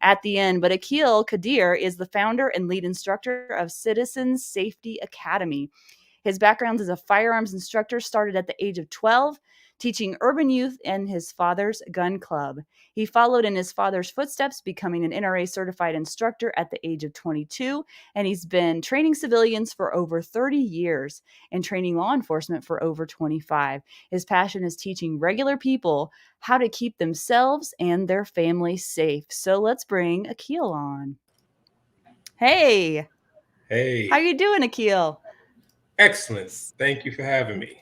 at the end. But Aqil Qadir is the founder and lead instructor of Citizens Safety Academy. His background as a firearms instructor started at the age of 12, teaching urban youth in his father's gun club. He followed in his father's footsteps, becoming an NRA Certified Instructor at the age of 22, and he's been training civilians for over 30 years and training law enforcement for over 25. His passion is teaching regular people how to keep themselves and their families safe. So let's bring Aqil on. Hey, how Hey, you doing, Aqil? excellent. Thank you for having me.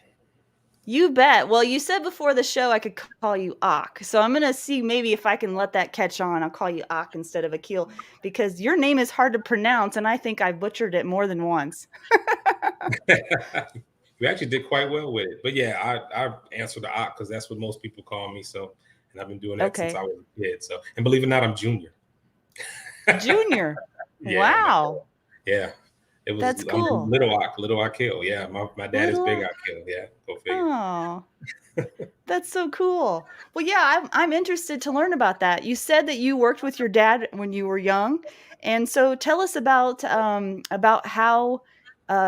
You bet. Well, you said before the show I could call you Ak. So I'm going to see maybe if I can let that catch on. I'll call you Ak instead of Akil because your name is hard to pronounce and I think I butchered it more than once. We actually did quite well with it. But yeah, I answer the Ock because that's what most people call me. So, and I've been doing that since Okay. I was a kid. So, and believe it or not, I'm junior. Junior. Yeah, Wow. yeah. It was That's I'm cool. little Akil. Yeah, my dad is big Little. Akil. Yeah, go figure. Oh, that's so cool. Well, yeah, I'm interested to learn about that. You said that you worked with your dad when you were young. And so tell us about how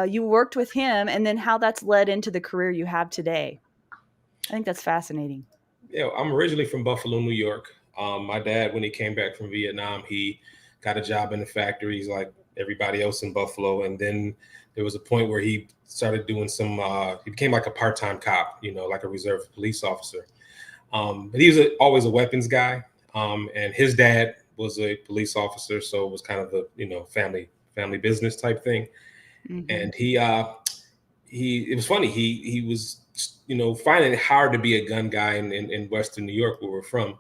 you worked with him and then how that's led into the career you have today. I think that's fascinating. Yeah, I'm originally from Buffalo, New York. My dad, when he came back from Vietnam, he got a job in the factories like everybody else in Buffalo. And then there was a point where he started doing some, he became like a part time cop, like a reserve police officer. But he was always a weapons guy. And his dad was a police officer. So it was kind of a, family business type thing. Mhm. And it was funny. He was, finding it hard to be a gun guy in Western New York where we're from.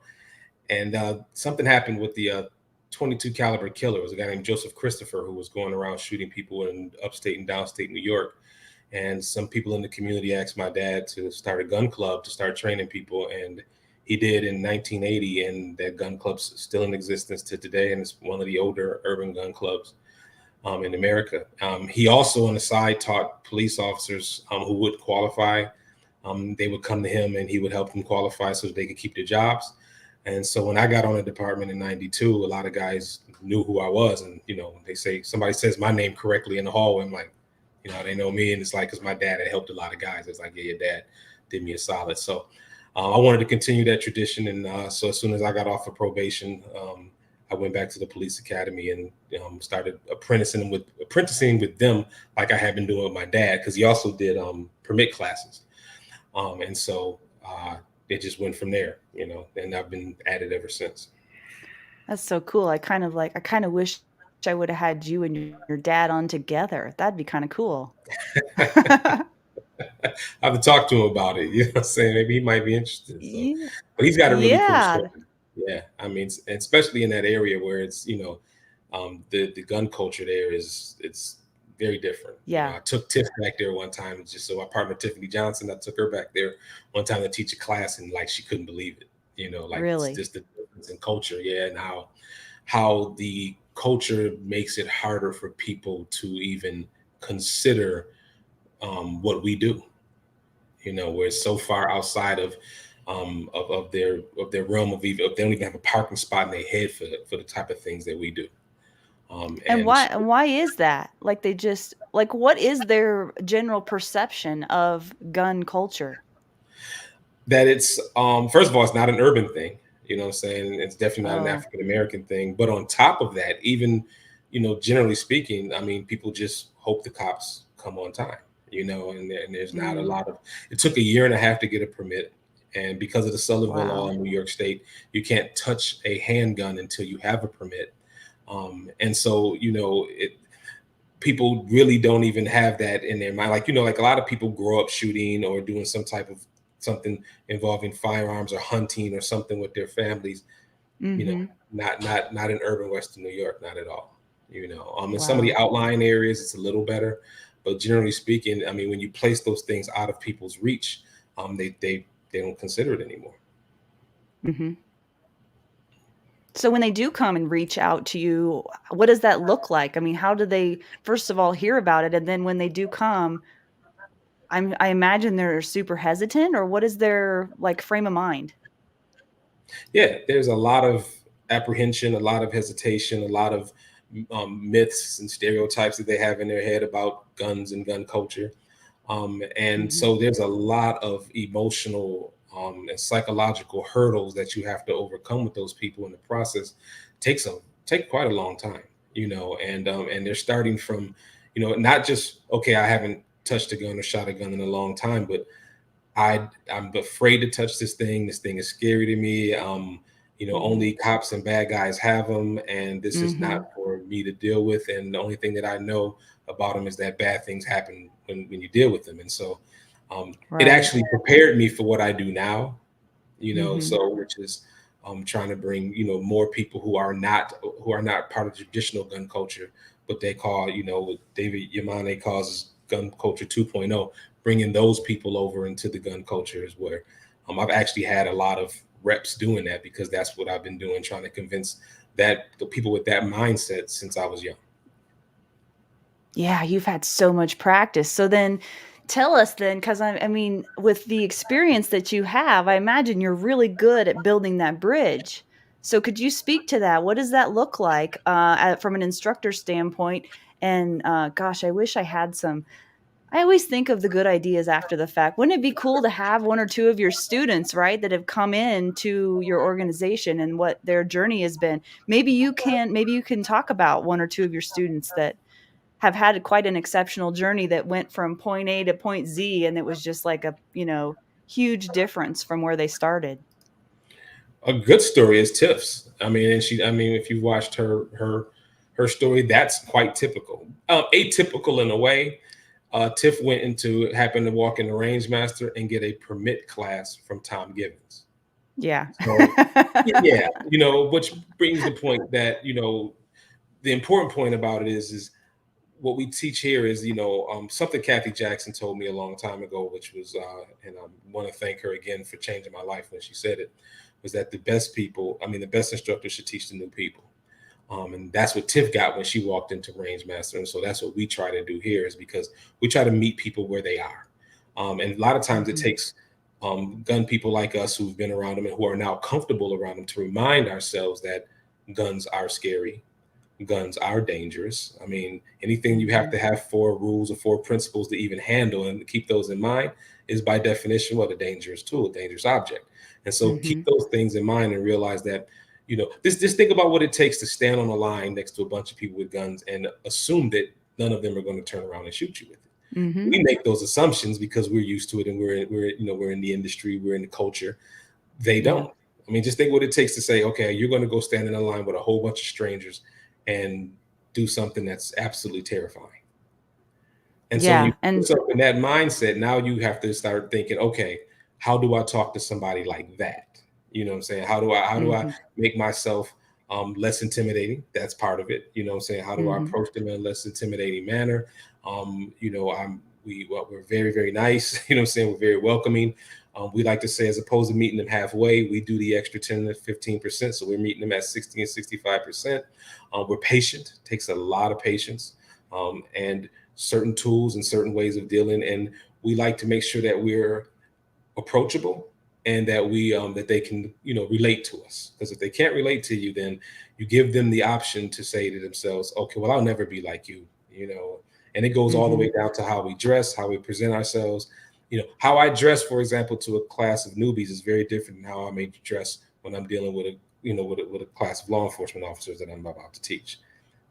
And something happened with the 22 caliber killer. It was a guy named Joseph Christopher who was going around shooting people in upstate and downstate New York. And some people in the community asked my dad to start a gun club to start training people. And he did in 1980. And that gun club's still in existence to today. And it's one of the older urban gun clubs in America. He also, on the side, taught police officers who would qualify. They would come to him and he would help them qualify so that they could keep their jobs. And so when I got on the department in 92, a lot of guys knew who I was. And, they say, somebody says my name correctly in the hallway. I'm like, they know me. And it's like, because my dad had helped a lot of guys. It's like, yeah, your dad did me a solid. So I wanted to continue that tradition. And so as soon as I got off of probation, I went back to the police academy and started apprenticing with them like I had been doing with my dad, because he also did permit classes. And so it just went from there, and I've been at it ever since. That's so cool. I kind of wish I would have had you and your dad on together. That'd be kind of cool. I have to talk to him about it. You know what I'm saying? Maybe he might be interested. So, Yeah. but he's got a really cool Yeah. story. Yeah. I mean, especially in that area where it's, the gun culture there it's very different. Yeah. I took Tiff back there one time, just so my partner Tiffany Johnson, I took her back there one time to teach a class, and like she couldn't believe it. Like it's Really. just the difference in culture, yeah, and how the culture makes it harder for people to even consider what we do. Where it's so far outside of their realm of even, if they don't even have a parking spot in their head for the type of things that we do. And And why is that? Like they just like what is their general perception of gun culture? that it's first of all, it's not an urban thing. You know what I'm saying? It's definitely not an Oh, African American thing. But on top of that, even generally speaking, I mean, people just hope the cops come on time. And there's not a mm, lot of. It took a year and a half to get a permit, and because of the Sullivan law wow. in New York State, you can't touch a handgun until you have a permit. And so people really don't even have that in their mind. Like, like a lot of people grow up shooting or doing some type of something involving firearms or hunting or something with their families, you know, Mhm. not in urban Western New York, not at all. In some of the Wow. outlying areas, it's a little better, but generally speaking, I mean, when you place those things out of people's reach, they don't consider it anymore. Mhm. So when they do come and reach out to you, what does that look like? I mean, how do they first of all hear about it and then when they do come, I imagine they're super hesitant or what is their like frame of mind? Yeah, there's a lot of apprehension, a lot of hesitation, a lot of myths and stereotypes that they have in their head about guns and gun culture. And Mhm. so there's a lot of emotional and psychological hurdles that you have to overcome with those people in the process. Takes a take quite a long time, and they're starting from, not just, okay, I haven't touched a gun or shot a gun in a long time, but I'm afraid to touch this thing. This thing is scary to me. Mhm. Only cops and bad guys have them, and this is not Mhm. for me to deal with. And the only thing that I know about them is that bad things happen when you deal with them. And so, it Right. actually prepared me for what I do now. Mhm. So which is trying to bring more people who are not part of traditional gun culture, but they call what David Yamane calls gun culture 2.0, bringing those people over into the gun culture is where I've actually had a lot of reps doing that, because that's what I've been doing, trying to convince that the people with that mindset since I was young. Yeah, you've had so much practice. So then tell us then, because I mean, with the experience that you have, I imagine you're really good at building that bridge. So could you speak to that? What does that look like from an instructor standpoint? And gosh, I wish I had some. I always think of the good ideas after the fact. Wouldn't it be cool to have one or two of your students, right, that have come in to your organization and what their journey has been? Maybe you can talk about one or two of your students that have had quite an exceptional journey that went from point A to point Z, and it was just like a, huge difference from where they started. A good story is Tiff's. I mean, if you've watched her story, that's quite typical. Atypical in a way. Tiff happened to walk in the range master and get a permit class from Tom Givens. Yeah. So yeah, which brings the point that the important point about it is what we teach here is something Kathy Jackson told me a long time ago, which was and I want to thank her again for changing my life when she said it, was that the best instructors should teach the new people. And that's what Tiff got when she walked into Range Master. And so that's what we try to do here, is because we try to meet people where they are. And a lot of times it Mhm. takes gun people like us who've been around them and who are now comfortable around them to remind ourselves that guns are scary, guns are dangerous. I mean, anything you have Mhm. to have 4 rules or 4 principles to even handle and keep those in mind is by definition what a dangerous tool, a dangerous object. And so keep Mhm. those things in mind and realize that, just think about what it takes to stand on a line next to a bunch of people with guns and assume that none of them are going to turn around and shoot you with it. Mhm. We make those assumptions because we're used to it, and we're in the industry, we're in the culture. They Yeah. don't. I mean, just think what it takes to say, okay, you're going to go stand in a line with a whole bunch of strangers and do something that's absolutely terrifying. And so when you Yeah, put and yourself in that mindset, now you have to start thinking, okay, how do I talk to somebody like that? You know what I'm saying? How do I mhm. make myself less intimidating? That's part of it. You know what I'm saying? How do I Mhm. approach them in a less intimidating manner? We're very, very nice. You know what I'm saying? We're very welcoming. We like to say, as opposed to meeting them halfway, we do the extra 10 to 15%. So we're meeting them at 60 and 65%. We're patient, takes a lot of patience. And certain tools and certain ways of dealing, and we like to make sure that we're approachable, and that they can relate to us, because if they can't relate to you, then you give them the option to say to themselves, okay, well, I'll never be like you. And it goes all the way Mhm. down to how we dress, how we present ourselves. How I dress, for example, to a class of newbies is very different than how I may dress when I'm dealing with a class of law enforcement officers that I'm about to teach.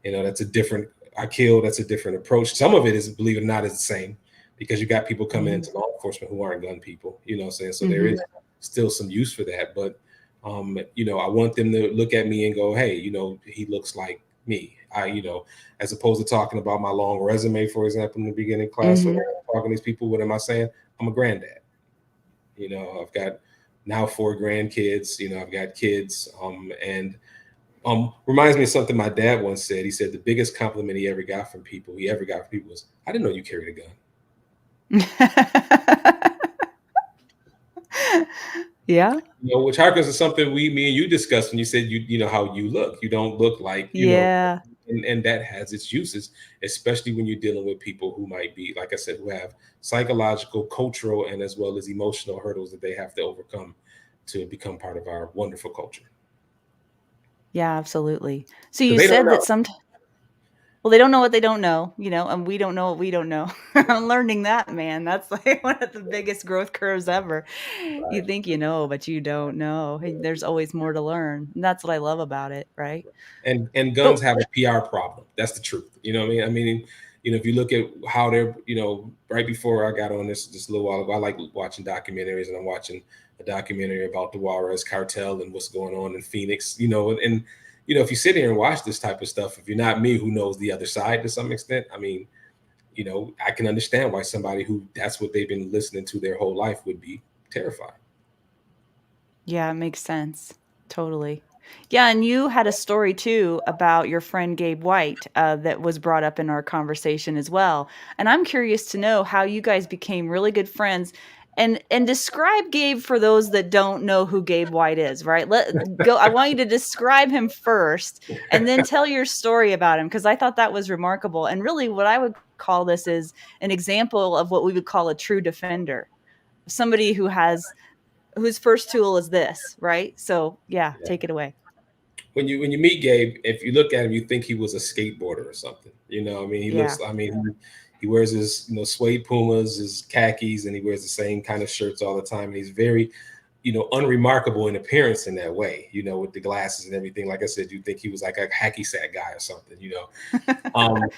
That's a different that's a different approach. Some of it is, believe it or not, is the same, because you got people coming Mhm. into law enforcement who aren't gun people, what I'm saying? So there is Mhm. still some use for that. But I want them to look at me and go, hey, he looks like me. As opposed to talking about my long resume, for example, in the beginning class, so Mhm. talking to these people, what am I saying? I'm a granddad. I've got now 4 grandkids, I've got kids, and reminds me of something my dad once said. He said the biggest compliment he ever got from people was, "I didn't know you carried a gun." Yeah. Which harkens to something me and you discussed when you said you know how you look. You don't look like Yeah. and that has its uses, especially when you're dealing with people who might be, like I said, who have psychological, cultural, and as well as emotional hurdles that they have to overcome to become part of our wonderful culture. Yeah, absolutely. So because you they don't said that know. some well, they don't know what they don't know, and we don't know what we don't know. I'm learning that, man. That's like one of the biggest growth curves ever. You think you know, but you don't know. Hey, there's always more to learn. And that's what I love about it, right? And But guns have a PR problem. That's the truth. You know what I mean? I mean, if you look at how they're, right before I got on this just a little while ago, I like watching documentaries, and I'm watching a documentary about the Juarez cartel and what's going on in Phoenix. And if you sit here and watch this type of stuff, if you're not me, who knows the other side to some extent, I mean, I can understand why somebody who that's what they've been listening to their whole life would be terrified. yeah, it makes sense. Totally. Yeah, and you had a story too about your friend Gabe White that was brought up in our conversation as well. And I'm curious to know how you guys became really good friends. And describe Gabe for those that don't know who Gabe White is, right? Let go. I want you to describe him first and then tell your story about him because I thought that was remarkable. And really what I would call this is an example of what we would call a true defender. Somebody whose first tool is this, right? So yeah, Yeah. take it away. When you meet Gabe, if you look at him, you think he was a skateboarder or something. I mean, he Yeah. looks. I mean, he wears his suede Pumas, his khakis, and he wears the same kind of shirts all the time. And he's very, unremarkable in appearance in that way. With the glasses and everything. Like I said, you think he was like a hacky sack guy or something. Um,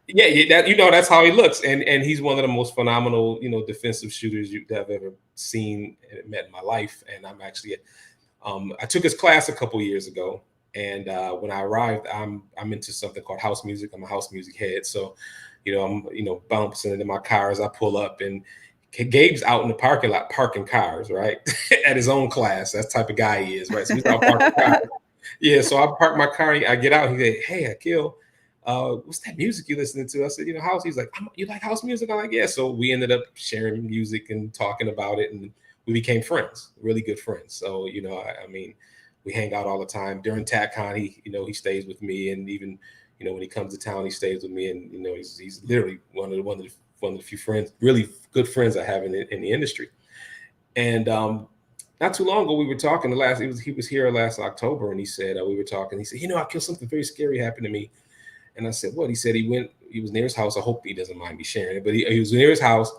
yeah, that's how he looks, and he's one of the most phenomenal defensive shooters that I've ever seen and met in my life. And I took his class a couple years ago, and when I arrived, I'm into something called house music. I'm a house music head, so I'm bouncing into my cars. I pull up, and Gabe's out in the parking lot parking cars, right, at his own class. That's the type of guy he is, right? So he's out parking cars. Yeah, so I park my car. I get out. He said, "Hey, Aqil, what's that music you listening to?" I said, house. He's like, "You like house music?" I'm like, "Yeah." So we ended up sharing music and talking about it, and we became friends, really good friends. So I mean, we hang out all the time during TACCON. He stays with me, and even when he comes to town, he stays with me, and he's literally one of the few friends, really good friends I have in the industry. And not too long ago, we were talking. He was here last October, and he said we were talking. He said, "I killed something very scary happened to me." And I said, "What?" He said he was near his house. I hope he doesn't mind me sharing it, but he was near his house,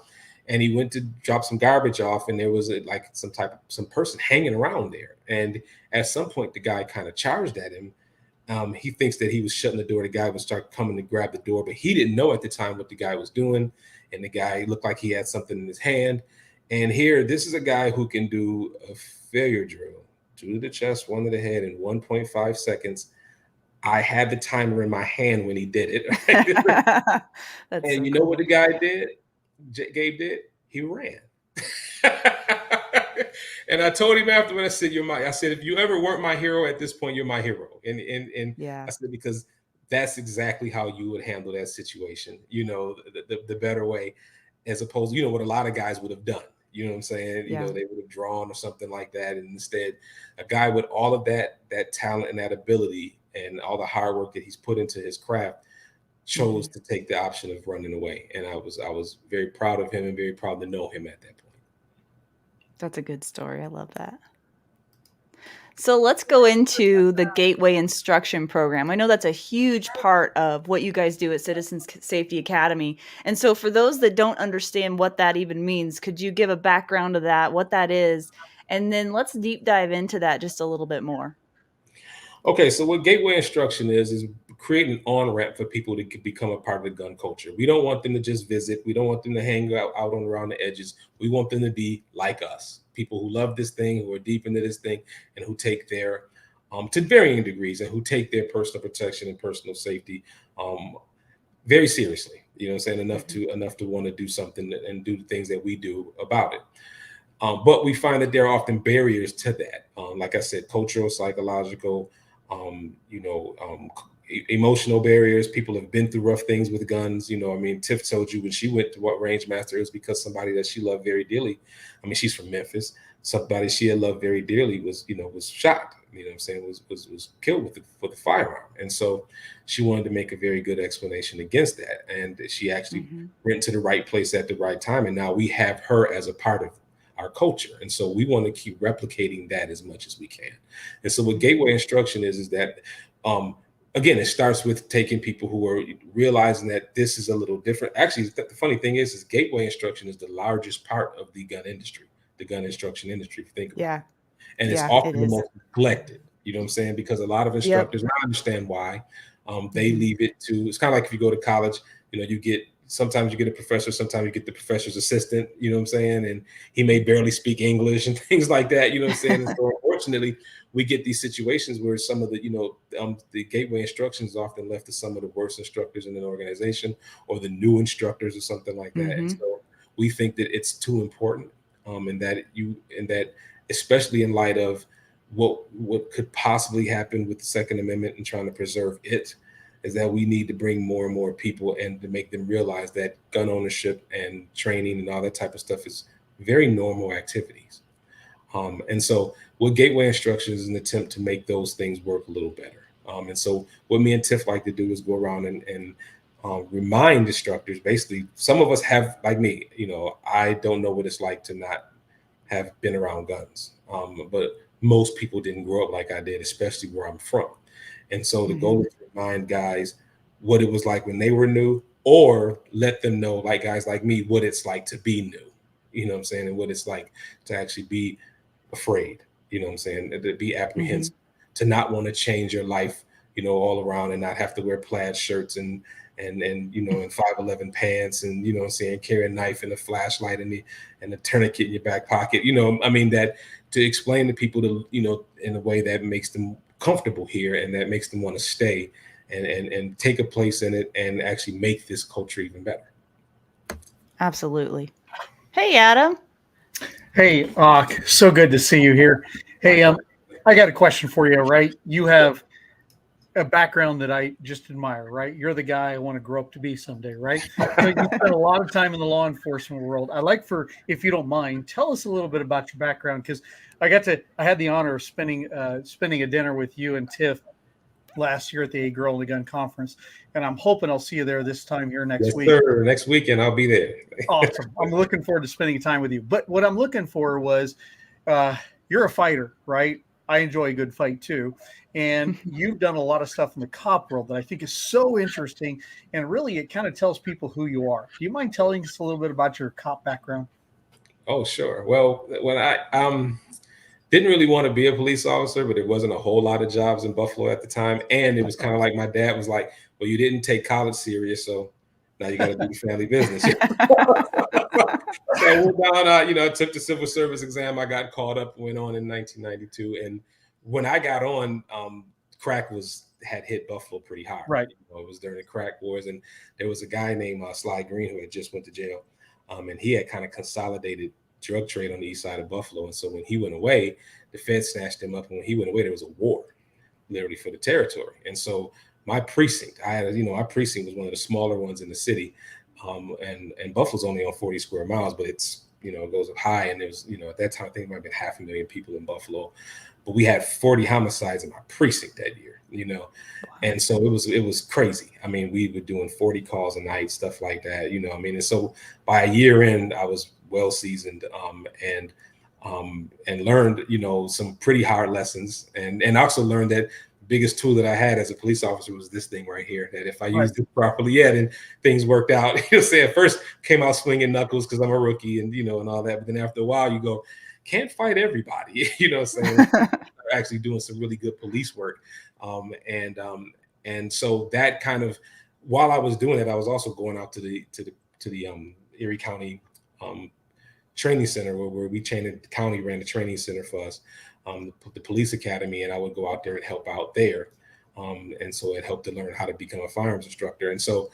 and he went to drop some garbage off, and there was some person hanging around there. And at some point, the guy kind of charged at him. He thinks that he was shutting the door. The guy would start coming to grab the door, but he didn't know at the time what the guy was doing. And the guy looked like he had something in his hand. And here, this is a guy who can do a failure drill, two to the chest, one to the head in 1.5 seconds. I had the timer in my hand when he did it. Right? That's And so you know what the cool. guy did? Gabe did? He ran. And I told him afterward, I said, I said, if you ever weren't my hero at this point, you're my hero. And I Yeah. said, because that's exactly how you would handle that situation, the better way, as opposed to, what a lot of guys would have done. You know what I'm saying? Yeah. They would have drawn or something like that. And instead, a guy with all of that talent and that ability and all the hard work that he's put into his craft chose Mhm. to take the option of running away. And I was very proud of him and very proud to know him at that point. That's a good story. I love that. So let's go into the Gateway Instruction Program. I know that's a huge part of what you guys do at Citizens Safety Academy. And so for those that don't understand what that even means, could you give a background of that, what that is? And then let's deep dive into that just a little bit more. Okay, so what gateway instruction is create an on ramp for people to become a part of the gun culture. We don't want them to just visit. We don't want them to hang out on around the edges. We want them to be like us, people who love this thing, who are deep into this thing, and who take their to varying degrees, and who take their personal protection and personal safety um, very seriously. You know what I'm saying? Enough Mhm. to want to do something and do the things that we do about it. But we find that there are often barriers to that. Like I said, cultural, psychological, emotional barriers. People have been through rough things with guns. I mean, Tiff told you when she went to what range master, it was because somebody that she loved very dearly. I mean, she's from Memphis. Somebody she had loved very dearly was shot. You know what I'm saying? Was killed with the firearm. And so she wanted to make a very good explanation against that. And she actually Mhm. went to the right place at the right time. And now we have her as a part our culture. And so we want to keep replicating that as much as we can. And so what Gateway Instruction is that, again, it starts with taking people who are realizing that this is a little different. Actually, the funny thing is Gateway Instruction is the largest part of the gun industry, the gun instruction industry, if you think about it. And it's often the most neglected, you know what I'm saying? Because a lot of instructors, and I understand why, they leave it to, it's kind of like if you go to college, you know, sometimes you get a professor, sometimes you get the professor's assistant, you know what I'm saying? And he may barely speak English and things like that, you know what I'm saying? And so unfortunately, we get these situations where some of the, the Gateway Instruction is often left to some of the worst instructors in an organization, or the new instructors or something like that. And so we think that it's too important, and that especially in light of what could possibly happen with the Second Amendment and trying to preserve it, is that we need to bring more and more people and to make them realize that gun ownership and training and all that type of stuff is very normal activities. And so what Gateway Instruction is an attempt to make those things work a little better. And so what me and Tiff like to do is go around and remind instructors, basically, some of us have, like me, I don't know what it's like to not have been around guns. But most people didn't grow up like I did, especially where I'm from. And so the goal is to remind guys what it was like when they were new, or let them know, like guys like me, what it's like to be new, you know what I'm saying? And what it's like to actually be afraid, you know what I'm saying? To be apprehensive, to not want to change your life, all around, and not have to wear plaid shirts and and 5'11" pants, and what I'm saying, carry a knife and a flashlight and the tourniquet in your back pocket. I mean, that to explain to people to, in a way that makes them comfortable here and that makes them want to stay and take a place in it and actually make this culture even better. Absolutely. Hey, Adam. Hey, so good to see you here. Hey, I got a question for you, right? You have a background that I just admire, right? You're the guy I want to grow up to be someday, right? So you spent a lot of time in the law enforcement world. I'd like if you don't mind, tell us a little bit about your background, because I had the honor of spending a dinner with you and Tiff last year at the Girl in the Gun conference, and I'm hoping I'll see you there this time here next week. Sir, next weekend I'll be there. Awesome. I'm looking forward to spending time with you. But what I'm looking for was, you're a fighter, right? I enjoy a good fight too. And you've done a lot of stuff in the cop world that I think is so interesting. And really, it kind of tells people who you are. Do you mind telling us a little bit about your cop background? Oh, sure. Well, when I didn't really want to be a police officer, but there wasn't a whole lot of jobs in Buffalo at the time. And it was kind of like my dad was like, well, you didn't take college serious, so now you got to do family business. So I went down, I took the civil service exam. I got called up, went on in 1992. And when I got on, crack had hit Buffalo pretty hard. Right. It was during the crack wars. And there was a guy named Sly Green who had just went to jail. And he had kind of consolidated drug trade on the east side of Buffalo. And so when he went away, the Feds snatched him up. And when he went away, there was a war, literally, for the territory. And so my precinct, my precinct was one of the smaller ones in the city. And Buffalo's only on 40 square miles, but it's, it goes up high. And there was, at that time, I think it might have been 500,000 people in Buffalo. But we had 40 homicides in my precinct that year, Wow. And so it was crazy. I mean, we were doing 40 calls a night, stuff like that, And so by a year in, I was well seasoned, and learned, some pretty hard lessons, and also learned that the biggest tool that I had as a police officer was this thing right here, that if I used it properly, then things worked out. At first came out swinging knuckles because I'm a rookie and, and all that. But then after a while you go, can't fight everybody, actually doing some really good police work. And so that kind of, while I was doing it, I was also going out to the Erie County training center where we trained. The county ran the training center for us, the police academy, and I would go out there and help out there. And so it helped to learn how to become a firearms instructor. And so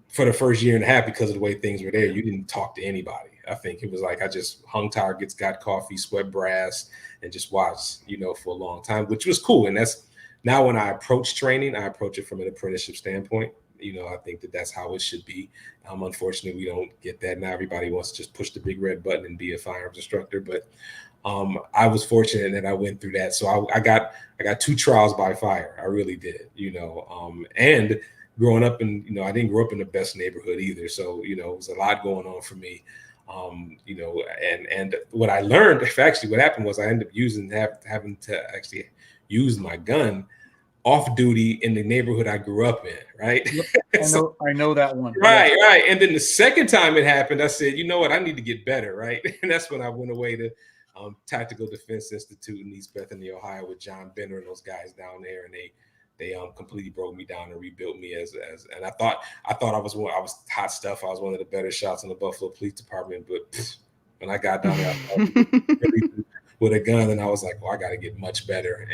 for the first year and a half, because of the way things were there, you didn't talk to anybody. I think it was like I just hung targets, got coffee, sweat brass, and just watched, for a long time, which was cool. And that's now when I approach training, I approach it from an apprenticeship standpoint. I think that's how it should be. Unfortunately, we don't get that now. Everybody wants to just push the big red button and be a firearms instructor. But I was fortunate that I went through that. So I got 2 trials by fire. I really did, and growing up in, I didn't grow up in the best neighborhood either. So, it was a lot going on for me. You know, and what I learned, actually, what happened was I ended up having to actually use my gun off duty in the neighborhood I grew up in, right? I know that one. Right, yeah. Right. And then the second time it happened, I said, you know what, I need to get better, right? And that's when I went away to Tactical Defense Institute in East Bethany, Ohio, with John Benner and those guys down there, and they completely broke me down and rebuilt me as and I thought I was hot stuff. I was one of the better shots in the Buffalo Police Department, but when I got down there with a gun, and I was like, well, I got to get much better.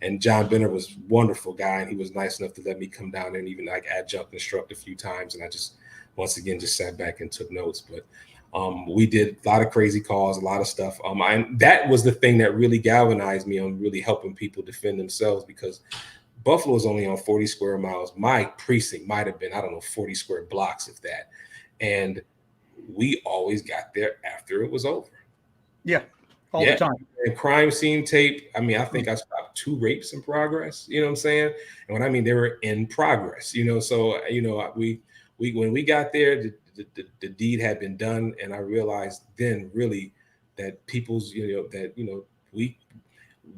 And John Benner was a wonderful guy, and he was nice enough to let me come down there and even like adjunct instruct a few times. And I just once again just sat back and took notes. But we did a lot of crazy calls, a lot of stuff. That was the thing that really galvanized me on really helping people defend themselves, because Buffalo is only on 40 square miles. My precinct might have been, I don't know, 40 square blocks, if that. And we always got there after it was over. Yeah, all the time. And crime scene tape. I mean, I think I stopped 2 rapes in progress. You know what I'm saying? And when I mean they were in progress, you know, so, you know, we when we got there, the deed had been done. And I realized then really that people's,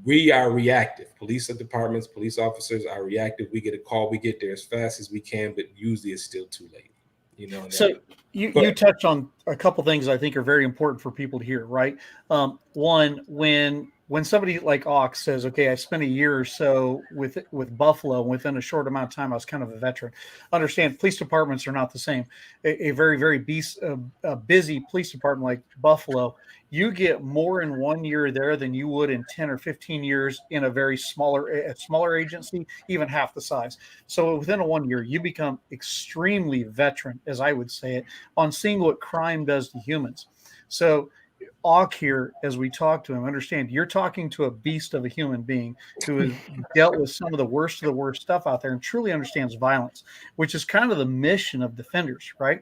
we are reactive. Police departments, police officers are reactive. We get a call, we get there as fast as we can, but usually it's still too late. You know. So you touched on a couple things I think are very important for people to hear, right? One, when somebody like Ox says, okay, I spent a year or so with Buffalo, within a short amount of time, I was kind of a veteran. Understand, police departments are not the same. A very, very busy police department like Buffalo, you get more in 1 year there than you would in 10 or 15 years in a very smaller agency, even half the size. So within a 1 year, you become extremely veteran, as I would say it, on seeing what crime does to humans. So Auk here, as we talk to him, understand you're talking to a beast of a human being who has dealt with some of the worst stuff out there and truly understands violence, which is kind of the mission of defenders, right?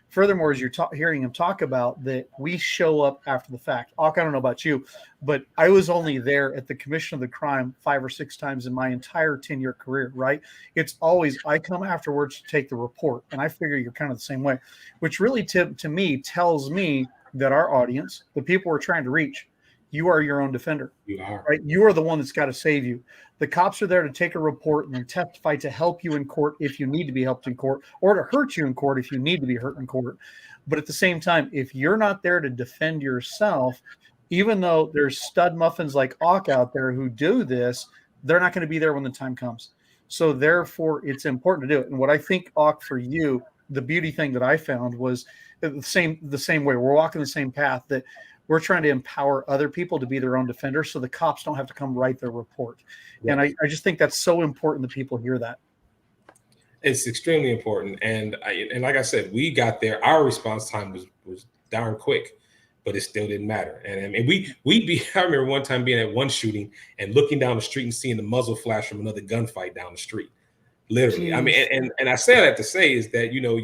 Furthermore, as you're hearing him talk about that, we show up after the fact. Auk, I don't know about you, but I was only there at the commission of the crime 5 or 6 times in my entire 10-year career, right? It's always, I come afterwards to take the report, and I figure you're kind of the same way, which really to me tells me that our audience, the people we're trying to reach, you are your own defender. You are. Right? You are the one that's got to save you. The cops are there to take a report and then testify to help you in court if you need to be helped in court, or to hurt you in court if you need to be hurt in court. But at the same time, if you're not there to defend yourself, even though there's stud muffins like Auk out there who do this, they're not going to be there when the time comes. So therefore, it's important to do it. And what I think, Auk, for you, the beauty thing that I found was the same way. We're walking the same path, that we're trying to empower other people to be their own defenders, so the cops don't have to come write their report. Yes. And I just think that's so important that people hear that. It's extremely important. And like I said, we got there. Our response time was darn quick, but it still didn't matter. And I mean, I remember one time being at one shooting and looking down the street and seeing the muzzle flash from another gunfight down the street. Literally. Jeez. I mean, and I say that to say is that, you know,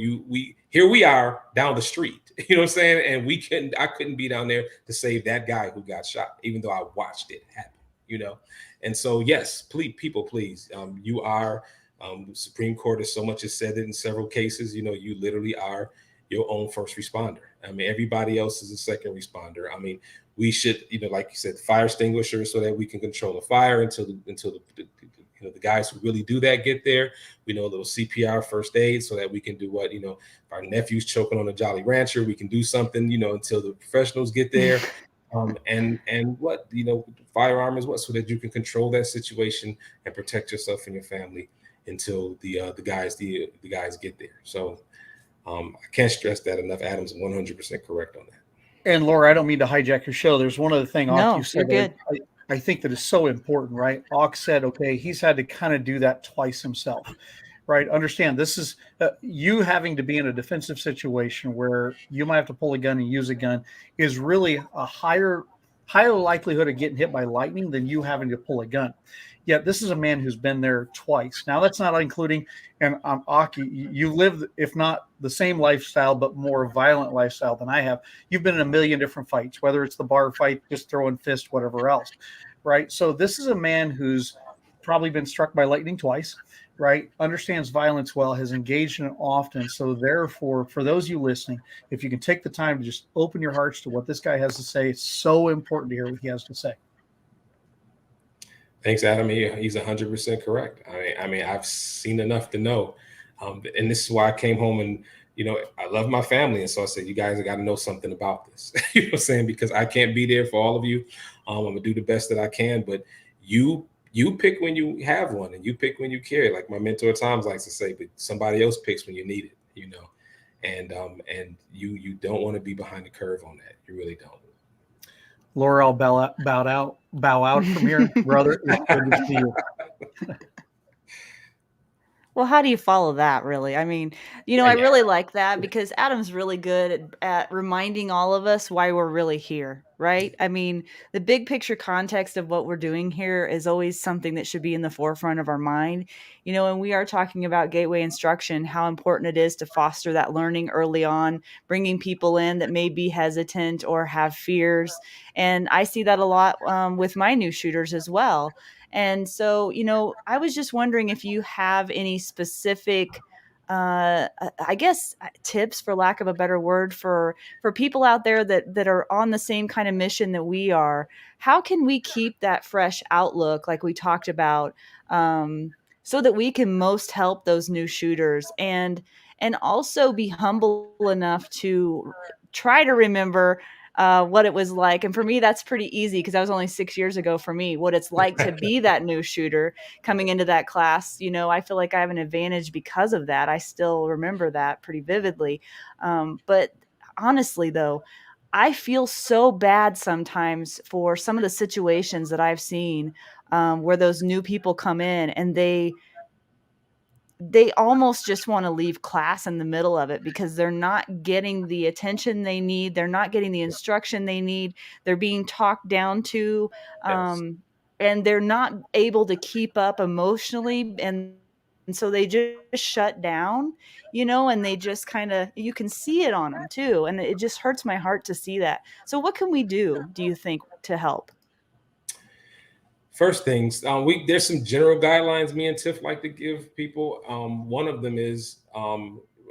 here we are down the street, you know what I'm saying? And I couldn't be down there to save that guy who got shot, even though I watched it happen, you know? And so, yes, please, you are, the Supreme Court has so much has said it in several cases, you know, you literally are your own first responder. I mean, everybody else is a second responder. I mean, we should, you know, like you said, fire extinguishers so that we can control the fire until the guys who really do that get there. We know a little CPR, first aid, so that we can do what, you know, if our nephew's choking on a Jolly Rancher, we can do something, you know, until the professionals get there. And what, you know, firearm is what, so that you can control that situation and protect yourself and your family until the guys get there. So I can't stress that enough. Adam's 100% correct on that. And Laura, I don't mean to hijack your show. There's one other thing you said. You're good. I think that is so important, right? Auk said, okay, he's had to kind of do that twice himself, right? Understand, this is you having to be in a defensive situation where you might have to pull a gun and use a gun is really a higher likelihood of getting hit by lightning than you having to pull a gun. Yet this is a man who's been there twice. Now, that's not including, and Auk, you live, if not the same lifestyle, but more violent lifestyle than I have. You've been in a million different fights, whether it's the bar fight, just throwing fists, whatever else, right? So this is a man who's probably been struck by lightning twice, right, understands violence well, has engaged in it often. So therefore, for those of you listening, if you can take the time to just open your hearts to what this guy has to say, it's so important to hear what he has to say. Thanks, Adam. He's 100% correct. I mean, I've seen enough to know, and this is why I came home and, I love my family, and so I said, you guys have got to know something about this. You know what I'm saying? Because I can't be there for all of you. I'm gonna do the best that I can, but you pick when you have one, and you pick when you care. Like my mentor Tom likes to say, but somebody else picks when you need it. And you don't want to be behind the curve on that. You really don't. Laura, I'll bow out from here, brother. It's good to see you. Well, how do you follow that, really? I mean, I really like that because Adam's really good at reminding all of us why we're really here, right? I mean, the big picture context of what we're doing here is always something that should be in the forefront of our mind. And we are talking about gateway instruction, how important it is to foster that learning early on, bringing people in that may be hesitant or have fears. And I see that a lot with my new shooters as well. And so, I was just wondering if you have any specific, I guess, tips, for lack of a better word, for people out there that are on the same kind of mission that we are. How can we keep that fresh outlook, like we talked about, so that we can most help those new shooters, and also be humble enough to try to remember what it was like. And for me, that's pretty easy because that was only 6 years ago for me, what it's like to be that new shooter coming into that class. I feel like I have an advantage because of that. I still remember that pretty vividly. But honestly, though, I feel so bad sometimes for some of the situations that I've seen where those new people come in and they almost just want to leave class in the middle of it because they're not getting the attention they need. They're not getting the instruction they need. They're being talked down to, Yes. and they're not able to keep up emotionally. And so they just shut down, and they just kind of, you can see it on them too. And it just hurts my heart to see that. So what can we do you think, to help? First things, there's some general guidelines me and Tiff like to give people. One of them is,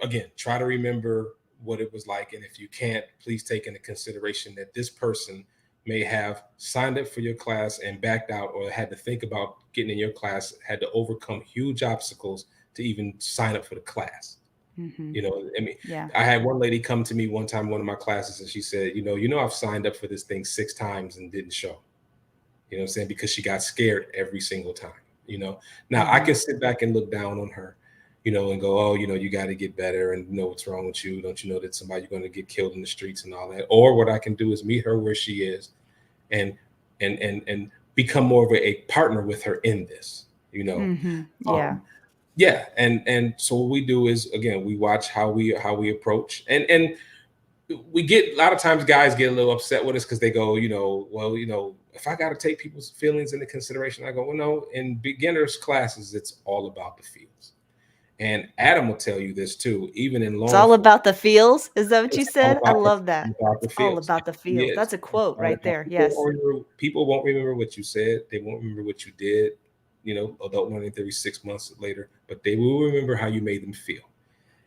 again, try to remember what it was like, and if you can't, please take into consideration that this person may have signed up for your class and backed out, or had to think about getting in your class, had to overcome huge obstacles to even sign up for the class. Mm-hmm. I mean, Yeah. I had one lady come to me one time, one of my classes, and she said, I've signed up for this thing 6 times and didn't show. You know what I'm saying? Because she got scared every single time, Now Mm-hmm. I can sit back and look down on her, and go, oh, you got to get better and know what's wrong with you. Don't you know that somebody's going to get killed in the streets and all that? Or what I can do is meet her where she is and become more of a partner with her in this, Mm-hmm. Yeah. Yeah. And so what we do is, again, we watch how we approach, and we get, a lot of times guys get a little upset with us because they go, if I got to take people's feelings into consideration, I go, well, no, in beginners classes, it's all about the feels. And Adam will tell you this too, even in law It's all enforcement. about the feels. Is that what you It's all said? I love that. about the It's all feels. about the feels. Yes. That's a quote right there. People Yes. people won't remember what you said. They won't remember what you did, adult learning theory 6 months later, but they will remember how you made them feel.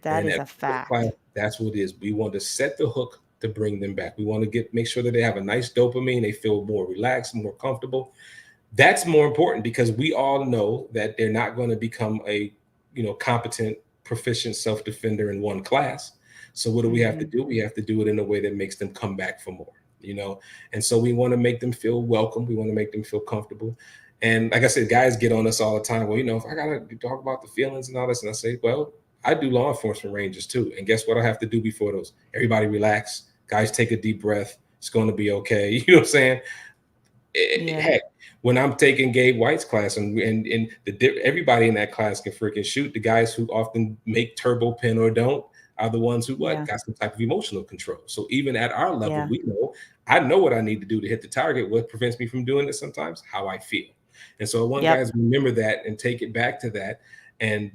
That And is at a fact. class, that's what it is. We want to set the hook to bring them back. We want to make sure that they have a nice dopamine. They feel more relaxed, more comfortable. That's more important because we all know that they're not going to become a, competent, proficient self-defender in one class. So what do we have to do? We have to do it in a way that makes them come back for more, And so we want to make them feel welcome. We want to make them feel comfortable. And like I said, guys get on us all the time. Well, if I got to talk about the feelings and all this, and I say, well, I do law enforcement ranges too. And guess what I have to do before those? Everybody relax. Guys, take a deep breath. It's going to be okay. You know what I'm saying? Yeah. Heck, when I'm taking Gabe White's class and everybody in that class can freaking shoot, the guys who often make turbo pin or don't are the ones who got some type of emotional control. So even at our level, we know, I know what I need to do to hit the target. What prevents me from doing it sometimes? How I feel. And so I want guys to remember that and take it back to that. And,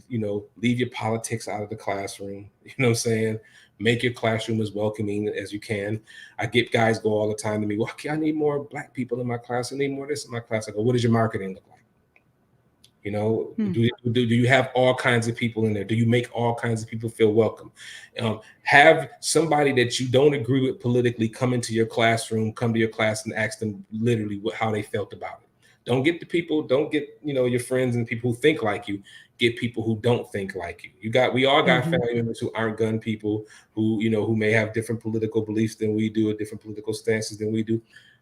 leave your politics out of the classroom. You know what I'm saying? Make your classroom as welcoming as you can. I get guys go all the time to me, well, okay, I need more Black people in my class. I need more of this in my class. I go, what does your marketing look like? You know, Hmm. do you have all kinds of people in there? Do you make all kinds of people feel welcome? Have somebody that you don't agree with politically come into your classroom, come to your class and ask them literally how they felt about it. Don't get your friends and people who think like you. Get people who don't think like you. We all got family members who aren't gun people, who may have different political beliefs than we do, or different political stances than we do.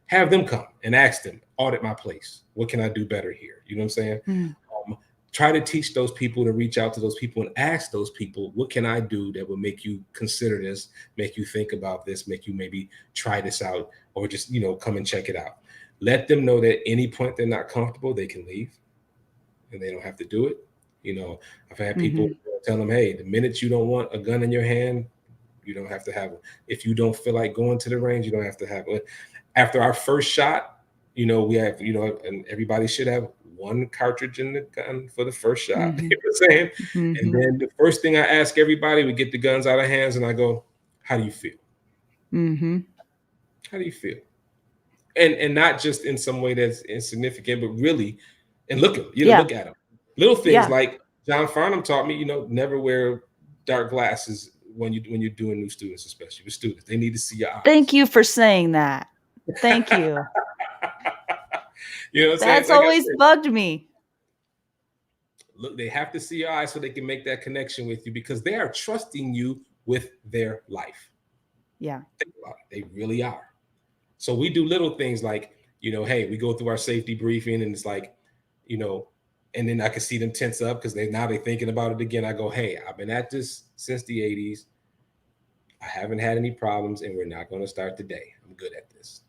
Have them come and ask them, audit my place. What can I do better here? You know what I'm saying? Try to teach those people to reach out to those people and ask those people, what can I do that will make you consider this, make you think about this, make you maybe try this out, or just, come and check it out. Let them know that any point they're not comfortable, they can leave and they don't have to do it. I've had people tell them, hey, the minute you don't want a gun in your hand, you don't have to have one. If you don't feel like going to the range, you don't have to have one. After our first shot, we have, and everybody should have one cartridge in the gun for the first shot. You know what I'm saying? And then the first thing I ask everybody, we get the guns out of hands and I go, how do you feel? How do you feel? And not just in some way that's insignificant, but really, and look at them. Little things like John Farnham taught me, never wear dark glasses when you're doing new students, especially with students. They need to see your eyes. Thank you for saying that. Thank you. You know what I'm That's saying? always bugged me. Look, they have to see your eyes so they can make that connection with you, because they are trusting you with their life. Yeah. Think about it. They really are. So we do little things like, hey, we go through our safety briefing and it's like, and then I can see them tense up because they're thinking about it again. I go, hey, I've been at this since the 80s. I haven't had any problems and we're not going to start today. I'm good at this.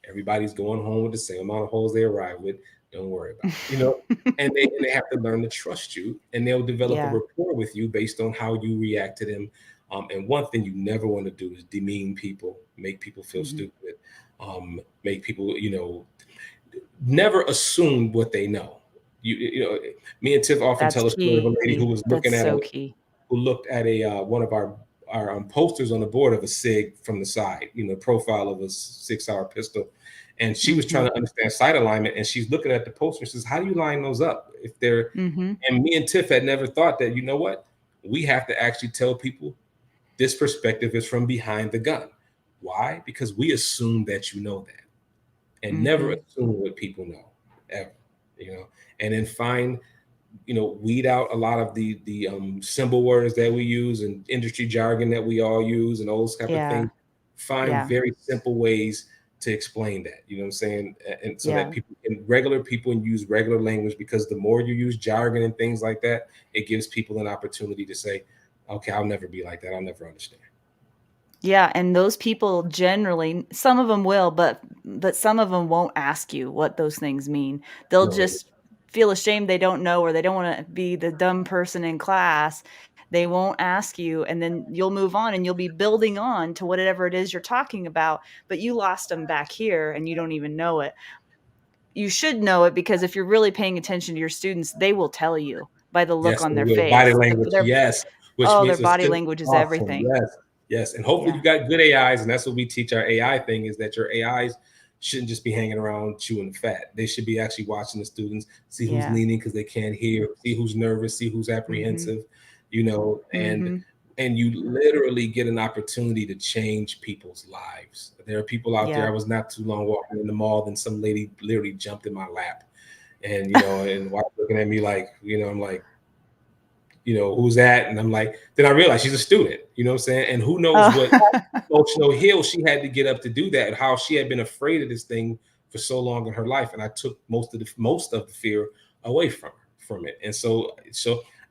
Everybody's going home with the same amount of holes they arrive with. Don't worry about it. And they have to learn to trust you, and they'll develop a rapport with you based on how you react to them. And one thing you never want to do is demean people, make people feel stupid, make people, never assume what they know. Me and Tiff often tell a story of a lady who was looking at who looked at one of our posters on the board of a SIG from the side, profile of a 6-hour pistol. And she was trying to understand sight alignment, and she's looking at the poster and says, how do you line those up? If they're, and me and Tiff had never thought that, we have to actually tell people this perspective is from behind the gun. Why? Because we assume that you know that, and never assume what people know ever, and then find, weed out a lot of the symbol words that we use and industry jargon that we all use and all those type of things. Find very simple ways to explain that, you know what I'm saying? And so that regular people can use regular language, because the more you use jargon and things like that, it gives people an opportunity to say, okay, I'll never be like that. I'll never understand. Yeah, and those people generally, some of them will, but some of them won't ask you what those things mean. They'll just feel ashamed they don't know, or they don't want to be the dumb person in class. They won't ask you, and then you'll move on and you'll be building on to whatever it is you're talking about, but you lost them back here and you don't even know it. You should know it, because if you're really paying attention to your students, they will tell you by the look on their face. Body language, yes. Which means their body language is everything. Yes. And hopefully you got good AIs, and that's what we teach our AI thing, is that your AIs shouldn't just be hanging around chewing fat. They should be actually watching the students, see who's leaning because they can't hear, see who's nervous, see who's apprehensive, and you literally get an opportunity to change people's lives. There are people out there. I was not too long walking in the mall, and some lady literally jumped in my lap, and and while looking at me like, I'm like, who's that? And I'm like, then I realized she's a student, you know what I'm saying? And who knows what emotional hill she had to get up to do that, how she had been afraid of this thing for so long in her life. And I took most of the fear away from it. And so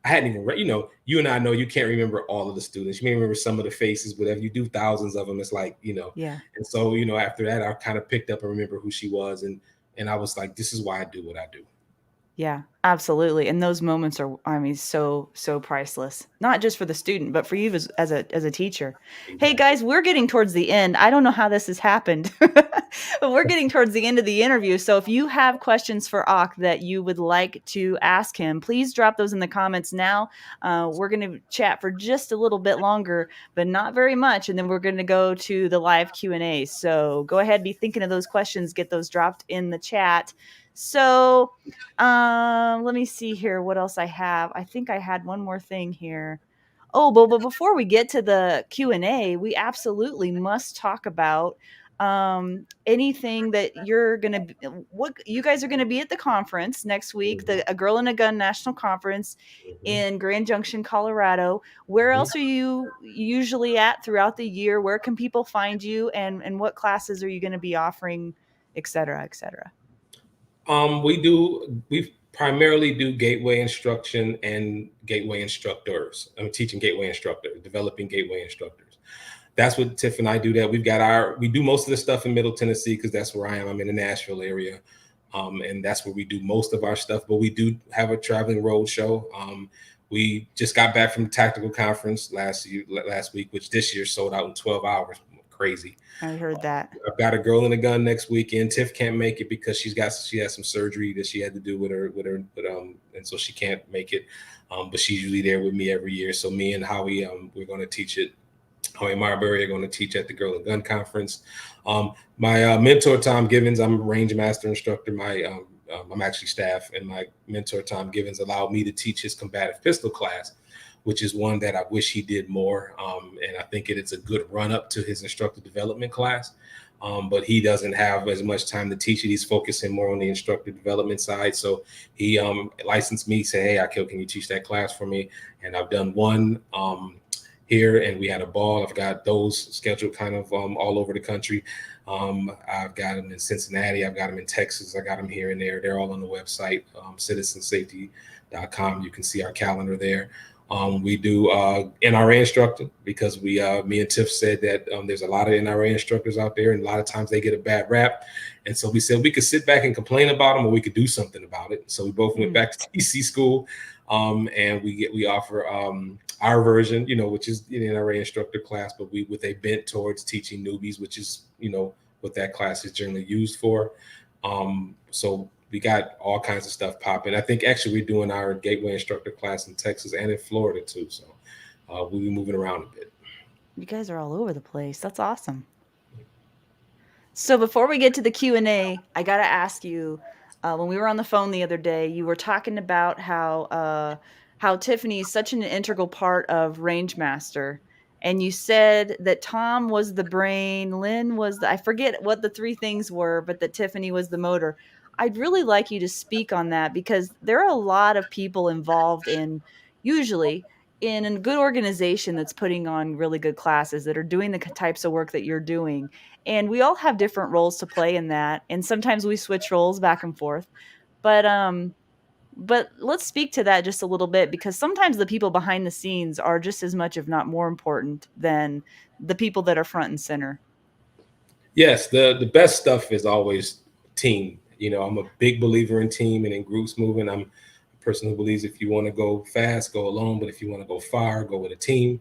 I hadn't even read, you and I know you can't remember all of the students. You may remember some of the faces, but if you do thousands of them, it's like, And so, after that, I kind of picked up and remember who she was. And I was like, this is why I do what I do. Yeah, absolutely. And those moments are, so priceless, not just for the student, but for you as a teacher. Exactly. Hey guys, we're getting towards the end. I don't know how this has happened, but we're getting towards the end of the interview. So if you have questions for Aq that you would like to ask him, please drop those in the comments now. We're going to chat for just a little bit longer, but not very much. And then we're going to go to the live Q&A. So go ahead, be thinking of those questions, get those dropped in the chat. So let me see here what else I have. I think I had one more thing here. Oh, but before we get to the Q&A, we absolutely must talk about anything that you're going to, what you guys are going to be at the conference next week, the A Girl and a Gun National Conference in Grand Junction, Colorado. Where else are you usually at throughout the year? Where can people find you, and what classes are you going to be offering, et cetera, et cetera? We primarily do gateway instruction and gateway instructors. I'm teaching gateway instructor, developing gateway instructors. That's what Tiff and I do. That we do most of the stuff in Middle Tennessee because that's where I am. I'm in the Nashville area, and that's where we do most of our stuff. But we do have a traveling road show. We just got back from the tactical conference last week, which this year sold out in 12 hours. Crazy. I heard that. I've got a girl and a gun next weekend. Tiff can't make it because she has some surgery that she had to do with her, and so she can't make it. But she's usually there with me every year. So me and Howie, we're going to teach it. Howie Marbury are going to teach at the Girl and Gun Conference. My mentor, Tom Givens, I'm a range master instructor. I'm actually staff, and my mentor, Tom Givens, allowed me to teach his combative pistol class, which is one that I wish he did more. And I think it's a good run up to his instructor development class. But he doesn't have as much time to teach it. He's focusing more on the instructor development side. So he licensed me, say, hey, Aqil, can you teach that class for me? And I've done one here, and we had a ball. I've got those scheduled kind of all over the country. I've got them in Cincinnati. I've got them in Texas. I got them here and there. They're all on the website, citizensafety.com. You can see our calendar there. We do NRA instructor because me and Tiff said that there's a lot of NRA instructors out there, and a lot of times they get a bad rap. And so we said we could sit back and complain about them, or we could do something about it. So we both went back to TC school, and we offer our version, which is the NRA instructor class, but with a bent towards teaching newbies, which is what that class is generally used for. So we got all kinds of stuff popping. I think actually we're doing our gateway instructor class in Texas and in Florida too. So we'll be moving around a bit. You guys are all over the place. That's awesome. So before we get to the Q&A, I got to ask you, when we were on the phone the other day, you were talking about how Tiffany is such an integral part of Rangemaster. And you said that Tom was the brain, Lynn was I forget what the three things were, but that Tiffany was the motor. I'd really like you to speak on that, because there are a lot of people involved usually in a good organization that's putting on really good classes, that are doing the types of work that you're doing. And we all have different roles to play in that. And sometimes we switch roles back and forth. But let's speak to that just a little bit, because sometimes the people behind the scenes are just as much, if not more important than the people that are front and center. Yes, the best stuff is always team. I'm a big believer in team and in groups moving. I'm a person who believes if you want to go fast, go alone. But if you want to go far, go with a team.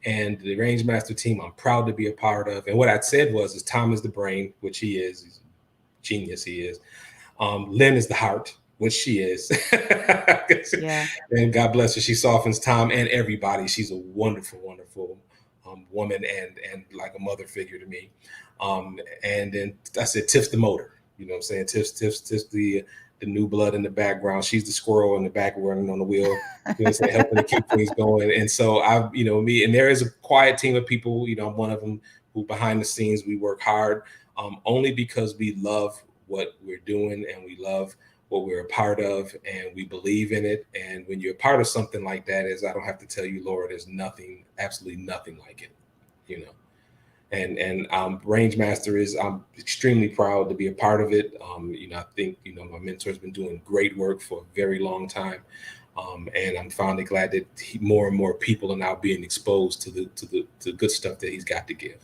And the Rangemaster team, I'm proud to be a part of. And what I said is Tom is the brain, which he is. He's a genius, he is. Lynn is the heart, which she is. Yeah. And God bless her. She softens Tom and everybody. She's a wonderful, wonderful woman and like a mother figure to me. And then I said, Tiff's the motor. You know what I'm saying? Tiff's the new blood in the background. She's the squirrel in the back running on the wheel, helping to keep things going. And so me, and there is a quiet team of people, I'm one of them, who behind the scenes, we work hard, only because we love what we're doing and we love what we're a part of and we believe in it. And when you're a part of something like that, I don't have to tell you, Laura, there's nothing, absolutely nothing like it, And Rangemaster I'm extremely proud to be a part of it. I think, my mentor's been doing great work for a very long time. And I'm finally glad that more and more people are now being exposed to the good stuff that he's got to give.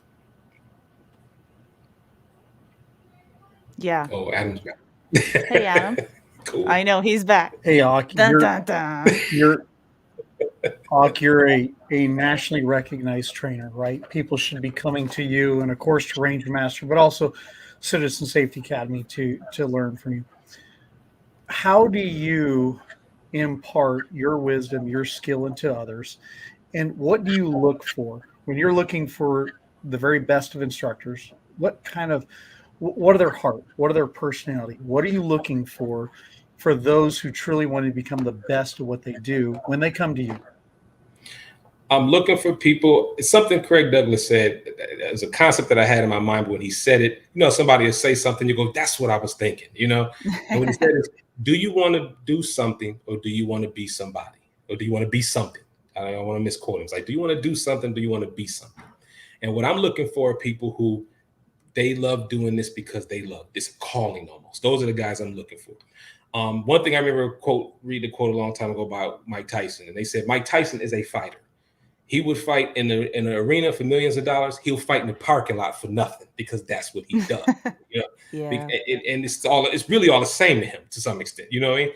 Yeah. Oh, Adam's back. Hey, Adam. Cool. I know he's back. Hey, Aq, dun, dun, dun. You're a nationally recognized trainer, right? People should be coming to you, and of course to Rangemaster, but also Citizen Safety Academy to learn from you. How do you impart your wisdom, your skill into others? And what do you look for when you're looking for the very best of instructors? What kind of What are their heart? What are their personality? What are you looking for those who truly want to become the best at what they do when they come to you? I'm looking for people. It's something Craig Douglas said. It's a concept that I had in my mind when he said it. Somebody will say something, you go, "That's what I was thinking." And when he said it, do you want to do something, or do you want to be somebody, or do you want to be something? I don't want to misquote him. It's like, do you want to do something? Do you want to be something? And what I'm looking for are people who they love doing this because they love this calling almost. Those are the guys I'm looking for. One thing I remember reading a quote a long time ago about Mike Tyson, and they said Mike Tyson is a fighter. He would fight in an arena for millions of dollars. He'll fight in the parking lot for nothing because that's what he does. You know, Yeah. and it's really all the same to him to some extent. You know what I mean?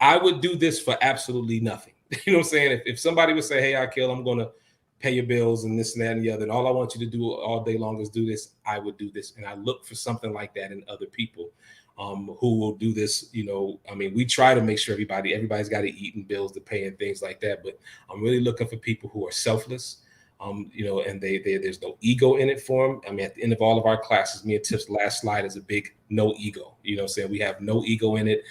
I would do this for absolutely nothing. You know what I'm saying? If somebody would say, "Hey, Aqil, I'm going to pay your bills and this and that and the other, and all I want you to do all day long is do this," I would do this. And I look for something like that in other people who will do this. We try to make sure everybody's got to eat and bills to pay and things like that. But I'm really looking for people who are selfless, and there's no ego in it for them. I mean, at the end of all of our classes, me and Tiff's last slide is a big no ego. You know what I'm saying? We have no ego in it.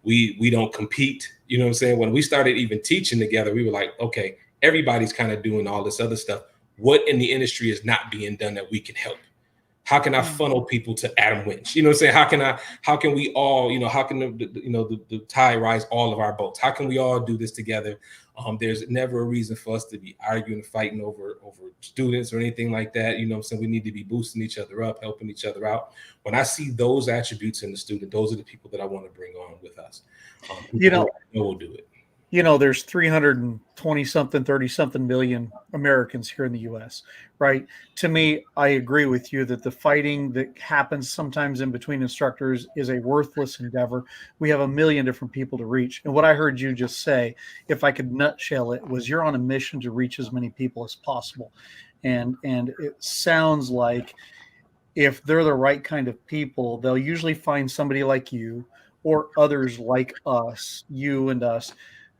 We don't compete. You know what I'm saying? When we started even teaching together, we were like, okay, everybody's kind of doing all this other stuff. What in the industry is not being done that we can help? How can I funnel people to Adam Winch? You know what I'm saying? How can we all, how can the tide rise all of our boats? How can we all do this together? There's never a reason for us to be arguing and fighting over students or anything like that. You know what I'm saying? We need to be boosting each other up, helping each other out. When I see those attributes in the student, those are the people that I want to bring on with us. People who will do it. There's 320 something, 30 something million Americans here in the US, right? To me, I agree with you that the fighting that happens sometimes in between instructors is a worthless endeavor. We have a million different people to reach. And what I heard you just say, if I could nutshell it, was you're on a mission to reach as many people as possible. And it sounds like if they're the right kind of people, they'll usually find somebody like you or others like us, you and us,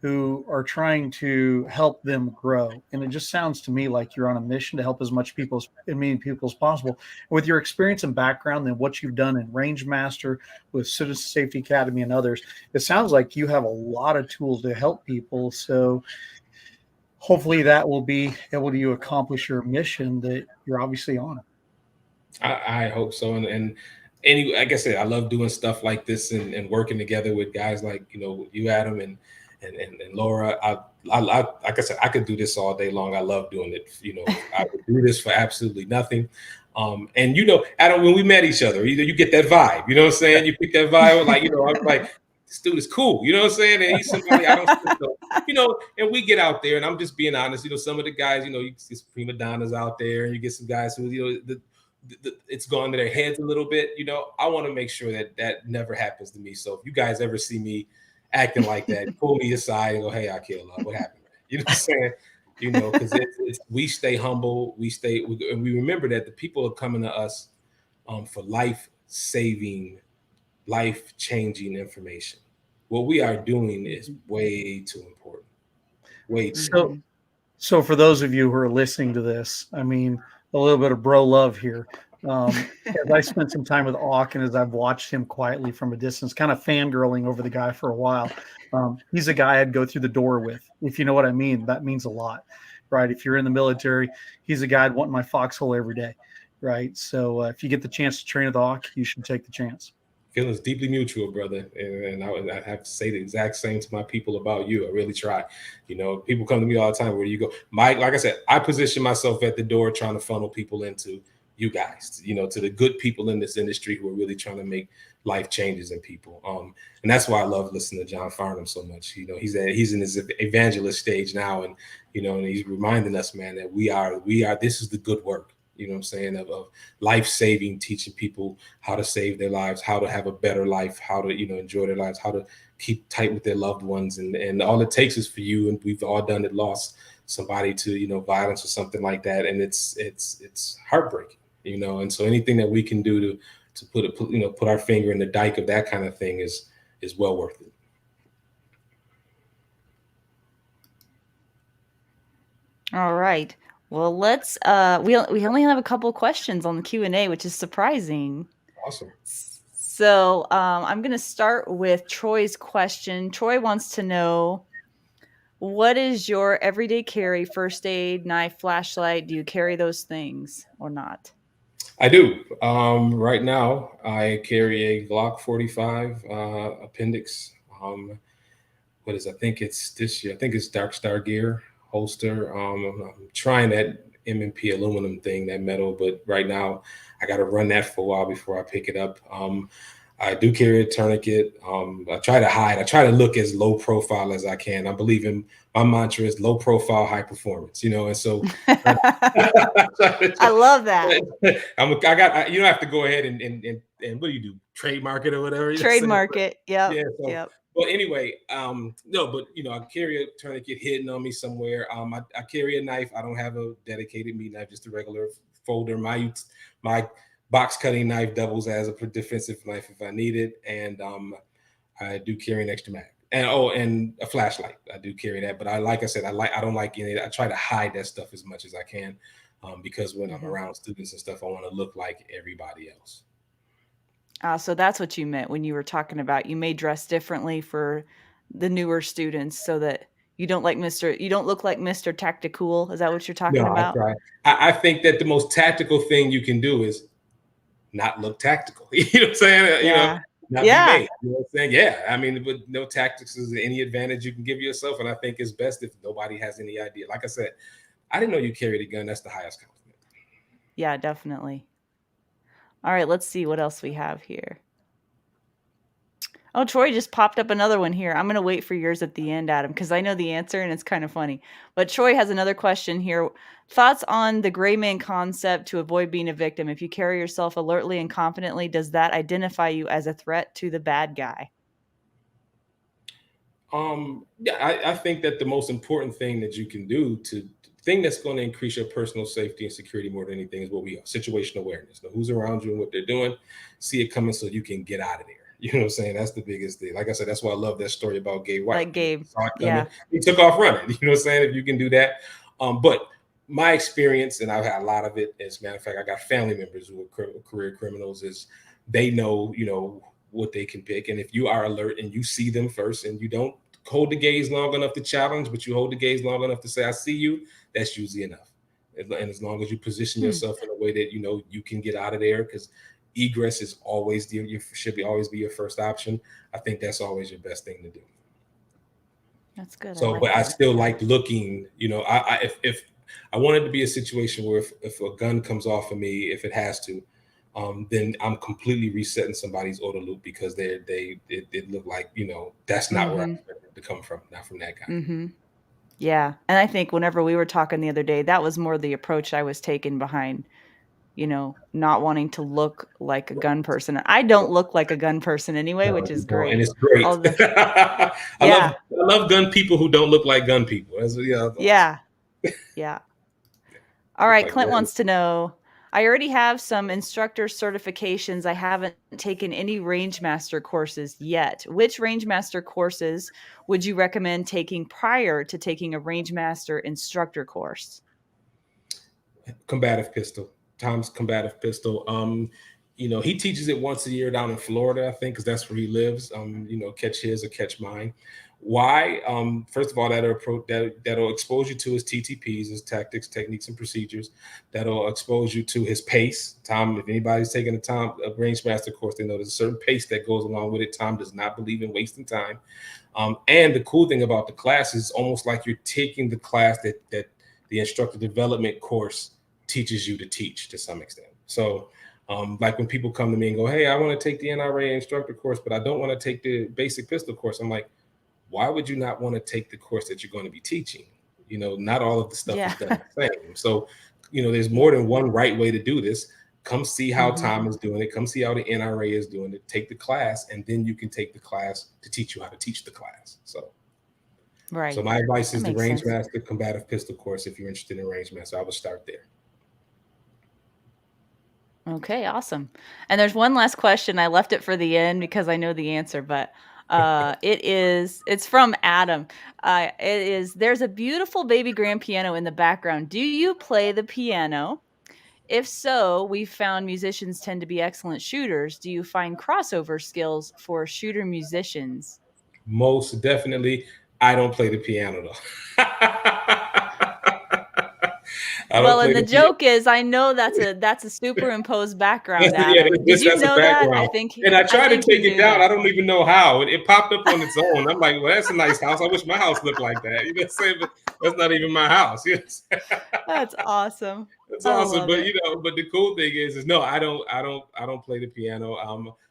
who are trying to help them grow. And it just sounds to me like you're on a mission to help as many people as possible. With your experience and background and what you've done in Range Master with Citizen Safety Academy and others, it sounds like you have a lot of tools to help people. So hopefully that will be able to accomplish your mission that you're obviously on. I hope so. And anyway, like I said, I love doing stuff like this and working together with guys like, you, Adam, and Laura. Like I said, I could do this all day long. I love doing it. I would do this for absolutely nothing. And Adam, when we met each other, you get that vibe. You know what I'm saying? You pick that vibe, like, I'm like, this dude is cool. You know what I'm saying? And he's somebody I don't so, and we get out there, and I'm just being honest. Some of the guys, you get some prima donnas out there, and you get some guys who, it's gone to their heads a little bit. I want to make sure that never happens to me. So if you guys ever see me acting like that, pull me aside and go, "Hey, Aqil, what happened?" You know what I'm saying? Because we stay humble, and we remember that the people are coming to us for life-saving, life-changing information. What we are doing is way too important. Way too. So for those of you who are listening to this, I mean, a little bit of bro love here. As I spent some time with Auk, and as I've watched him quietly from a distance, kind of fangirling over the guy for a while, he's a guy I'd go through the door with. If you know what I mean, that means a lot, right? If you're in the military, he's a guy I'd want in my foxhole every day, right? So if you get the chance to train with Auk, you should take the chance. Feelings deeply mutual, brother. And I have to say the exact same to my people about you. I really try. People come to me all the time. Where do you go? Like I said, I position myself at the door trying to funnel people into you guys, to the good people in this industry who are really trying to make life changes in people. And that's why I love listening to John Farnham so much. He's in his evangelist stage now, and and he's reminding us, man, that we are this is the good work. You know what I'm saying, of life-saving, teaching people how to save their lives, how to have a better life, how to, enjoy their lives, how to keep tight with their loved ones. And all it takes is for you, and we've all done it, lost somebody to, violence or something like that. And it's heartbreaking, and so anything that we can do to put our finger in the dike of that kind of thing is well worth it. All right. Well, let's we only have a couple questions on the Q&A, which is surprising. Awesome. So I'm going to start with Troy's question. Troy wants to know, what is your everyday carry? First aid, knife, flashlight? Do you carry those things or not? I do. Right now, I carry a Glock 45 appendix. What is? I think it's this year. I think it's Dark Star Gear holster. I'm trying that M&P aluminum thing, that metal, but right now I got to run that for a while before I pick it up. I do carry a tourniquet. I try to hide. I try to look as low profile as I can. I believe in my mantra is low profile, high performance. And so I love that. you don't have to go ahead and what do you do? Trademark it or whatever. Trademark it. Yep. Yeah. So, yep. Well, anyway, no, but I carry a tourniquet hidden on me somewhere. I carry a knife. I don't have a dedicated meat knife, just a regular folder. My box cutting knife doubles as a defensive knife if I need it, and I do carry an extra mag. And a flashlight. I do carry that, but like I said, I don't like any. I try to hide that stuff as much as I can, because when I'm around students and stuff, I want to look like everybody else. So that's what you meant when you were talking about you may dress differently for the newer students so that you don't look like Mr. Tactical. Is that what you're talking about? I think that the most tactical thing you can do is not look tactical. You know what I'm saying? Yeah. Not be made. You know what I'm saying? Yeah. I mean, but no tactics is any advantage you can give yourself. And I think it's best if nobody has any idea. Like I said, I didn't know you carried a gun. That's the highest compliment. Yeah, definitely. All right, let's see what else we have here. Oh, Troy just popped up another one here. I'm going to wait for yours at the end, Adam, because I know the answer and it's kind of funny. But Troy has another question here. Thoughts on the gray man concept to avoid being a victim? If you carry yourself alertly and confidently, does that identify you as a threat to the bad guy? Yeah, I think that the most important thing that you can do thing that's going to increase your personal safety and security more than anything is what we are situational awareness. Know who's around you and what they're doing, see it coming so you can get out of there. You know what I'm saying? That's the biggest thing. Like I said, that's why I love that story about Gabe White. Like Gabe. Yeah. He took off running. You know what I'm saying? If you can do that. But my experience, and I've had a lot of it, as a matter of fact, I got family members who are career criminals, is they know, what they can pick. And if you are alert and you see them first and you don't hold the gaze long enough to challenge, but you hold the gaze long enough to say, I see you, that's usually enough. And as long as you position yourself in a way that, you can get out of there, because egress is always always be your first option. I think that's always your best thing to do. That's good. So, I still like looking, if I want it to be a situation where if a gun comes off of me, if it has to, then I'm completely resetting somebody's order loop, because they look like, that's not where I expected to come from, not from that guy. Yeah. And I think whenever we were talking the other day, that was more the approach I was taking behind, not wanting to look like a gun person. I don't look like a gun person anyway, which is great. And it's great. I love gun people who don't look like gun people. Yeah. All right. Clint wants to know, I already have some instructor certifications. I haven't taken any Rangemaster courses yet. Which Rangemaster courses would you recommend taking prior to taking a Rangemaster instructor course? Combative pistol. Tom's combative pistol. He teaches it once a year down in Florida, I think, because that's where he lives. Catch his or catch mine. Why? First of all, that'll expose you to his TTPs, his tactics, techniques, and procedures. That'll expose you to his pace. Tom, if anybody's taking a Rangemaster course, they know there's a certain pace that goes along with it. Tom does not believe in wasting time. And the cool thing about the class is almost like you're taking the class that the instructor development course teaches you to teach to some extent. So like when people come to me and go, hey, I want to take the NRA instructor course, but I don't want to take the basic pistol course. I'm like, why would you not want to take the course that you're going to be teaching? Not all of the stuff is done the same. So, there's more than one right way to do this. Come see how Tom is doing it. Come see how the NRA is doing it. Take the class, and then you can take the class to teach you how to teach the class. So, right. So my advice is the Rangemaster combative pistol course. If you're interested in Rangemaster, I would start there. Okay, awesome. And there's one last question. I left it for the end because I know the answer, but it's from Adam. There's a beautiful baby grand piano in the background. Do you play the piano? If so, we've found musicians tend to be excellent shooters. Do you find crossover skills for shooter musicians? Most definitely. I don't play the piano though. I don't Well, play and the the piano. joke is, I know that's a superimposed background, Yeah, Adam. Did you that's a know that? background. And I I tried to think he take it knew down. I that. don't even know how. It popped up on its own. I'm like, well, that's a nice house. I wish my house looked like that. You know what I'm saying? But that's not even my house. You know what I'm saying? That's awesome. That's I awesome. love But it. but the cool thing is no, I don't play the piano.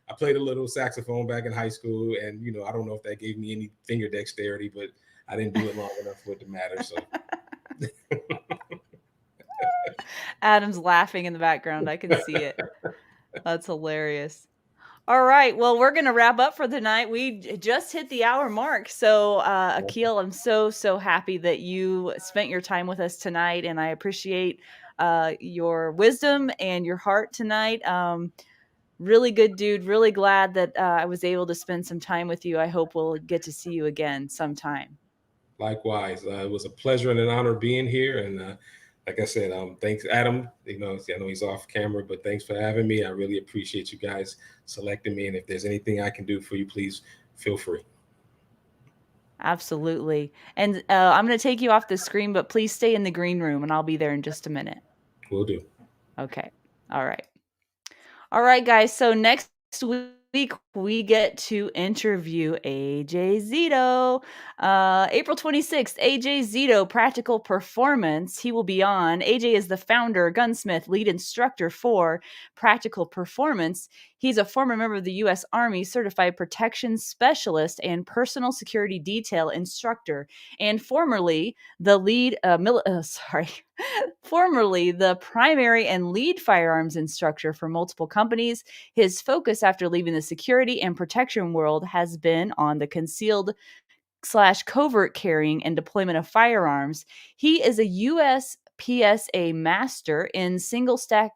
I played a little saxophone back in high school, and I don't know if that gave me any finger dexterity, but I didn't do it long enough for it to matter. So Adam's laughing in the background. I can see it. That's hilarious. All right. Well, we're going to wrap up for the night. We just hit the hour mark. So, Aqil, I'm so happy that you spent your time with us tonight. And I appreciate your wisdom and your heart tonight. Really good dude. Really glad that I was able to spend some time with you. I hope we'll get to see you again sometime. likewise, it was a pleasure and an honor being here. And like I said, thanks, Adam. I know he's off camera, but thanks for having me. I really appreciate you guys selecting me. And if there's anything I can do for you, please feel free. Absolutely. And I'm going to take you off the screen, but please stay in the green room and I'll be there in just a minute. Will do. Okay. All right. All right, guys. So next week, we get to interview AJ Zito. April 26th, AJ Zito, Practical Performance. He will be on. AJ is the founder, gunsmith, lead instructor for Practical Performance. He's a former member of the U.S. Army, certified protection specialist and personal security detail instructor, and formerly the formerly the primary and lead firearms instructor for multiple companies. His focus after leaving the security and protection world has been on the concealed / covert carrying and deployment of firearms. He is a U.S. PSA master in the single stack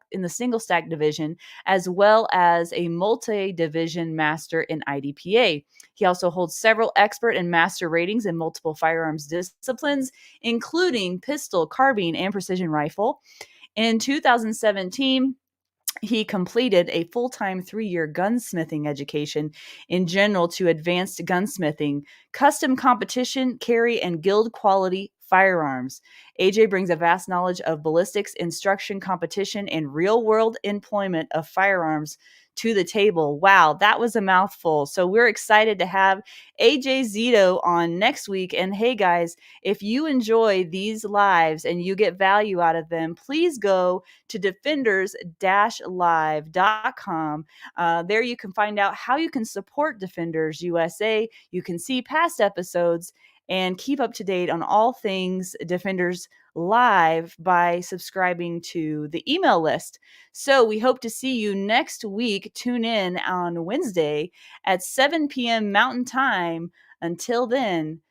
division, as well as a multi-division master in IDPA. He also holds several expert and master ratings in multiple firearms disciplines, including pistol, carbine, and precision rifle. In 2017, he completed a full-time 3-year gunsmithing education in general to advanced gunsmithing, custom competition, carry, and guild quality firearms. AJ brings a vast knowledge of ballistics, instruction, competition, and real-world employment of firearms to the table. Wow, that was a mouthful. So we're excited to have AJ Zito on next week. And hey, guys, if you enjoy these lives and you get value out of them, please go to defenders-live.com. There you can find out how you can support Defenders USA. You can see past episodes and keep up to date on all things Defenders Live by subscribing to the email list. So we hope to see you next week. Tune in on Wednesday at 7 p.m. Mountain Time. Until then,